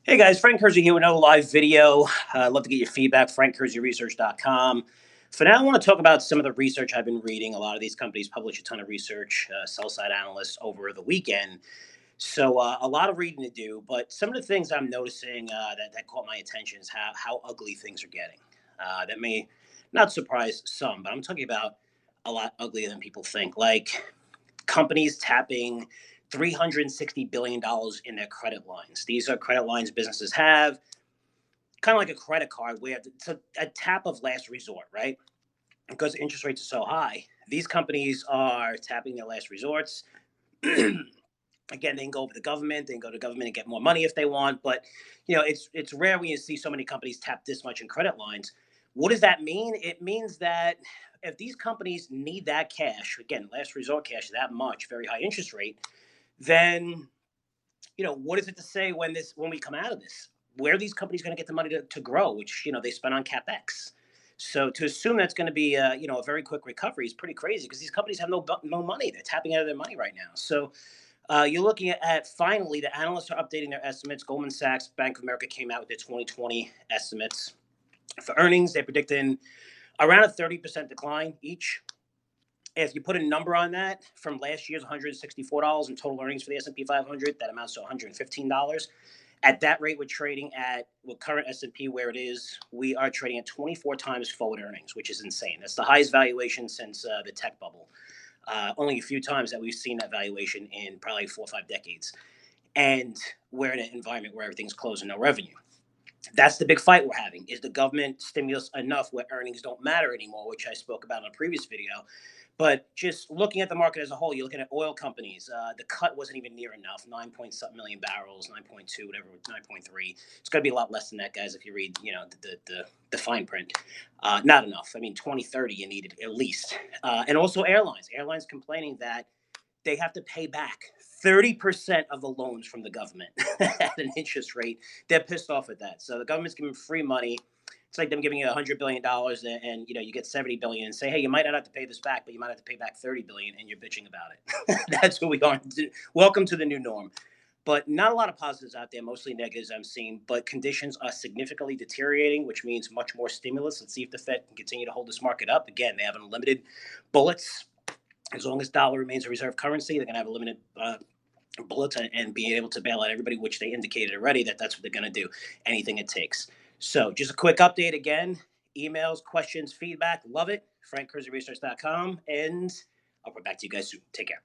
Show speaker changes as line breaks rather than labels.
Hey guys, Frank Curzio here with another live video. I'd love to get your feedback, frankcurzioresearch.com. For now, I want to talk about some of the research I've been reading. A lot of these companies publish a ton of research, sell-side analysts over the weekend. So a lot of reading to do, but some of the things I'm noticing that caught my attention is how ugly things are getting. That may not surprise some, but I'm talking about a lot uglier than people think. Like companies tapping $360 billion dollars in their credit lines. These are credit lines businesses have, kind of like a credit card where it's a tap of last resort, right? Because interest rates are so high, these companies are tapping their last resorts. Again, they can go over the government, they can go to government and get more money if they want, but it's rare when you see so many companies tap this much in credit lines. What does that mean? It means that if these companies need that cash, again, last resort cash, that much, very high interest rate, then what is it to say when we come out of this? Where are these companies going to get the money to grow, which they spend on capex? So to assume that's going to be a very quick recovery is pretty crazy because these companies have no money. They're tapping out of their money right now. So you're looking at finally the analysts are updating their estimates. Goldman Sachs, Bank of America came out with their 2020 estimates for earnings. They're predicting around a 30% decline each. If you put a number on that, from last year's $164 in total earnings for the S&P 500, that amounts to $115. At that rate, we're trading at, with current S&P where it is, we are trading at 24 times forward earnings, which is insane. That's the highest valuation since the tech bubble. Only a few times that we've seen that valuation in probably 4 or 5 decades. And we're in an environment where everything's closed and no revenue. That's the big fight we're having. Is the government stimulus enough where earnings don't matter anymore, which I spoke about in a previous video? But just looking at the market as a whole, you're looking at oil companies. The cut wasn't even near enough. 9 point something million barrels, 9.2, whatever, 9.3. It's going to be a lot less than that, guys. If you read, the fine print, not enough. I mean, 2030, you needed at least. And also airlines. Airlines complaining that they have to pay back 30% of the loans from the government at an interest rate. They're pissed off at that. So the government's giving free money. It's like them giving you $100 billion and you get 70 billion and say, hey, you might not have to pay this back, but you might have to pay back 30 billion and you're bitching about it. That's what we are. Welcome to the new norm. But not a lot of positives out there, mostly negatives I'm seeing. But conditions are significantly deteriorating, which means much more stimulus. Let's see if the Fed can continue to hold this market up. Again, they have unlimited bullets. As long as dollar remains a reserve currency, they're going to have a limited bullets and be able to bail out everybody, which they indicated already that's what they're going to do. Anything it takes. So just a quick update again. Emails, questions, feedback. Love it. frankcurzioresearch.com. And I'll report back to you guys soon. Take care.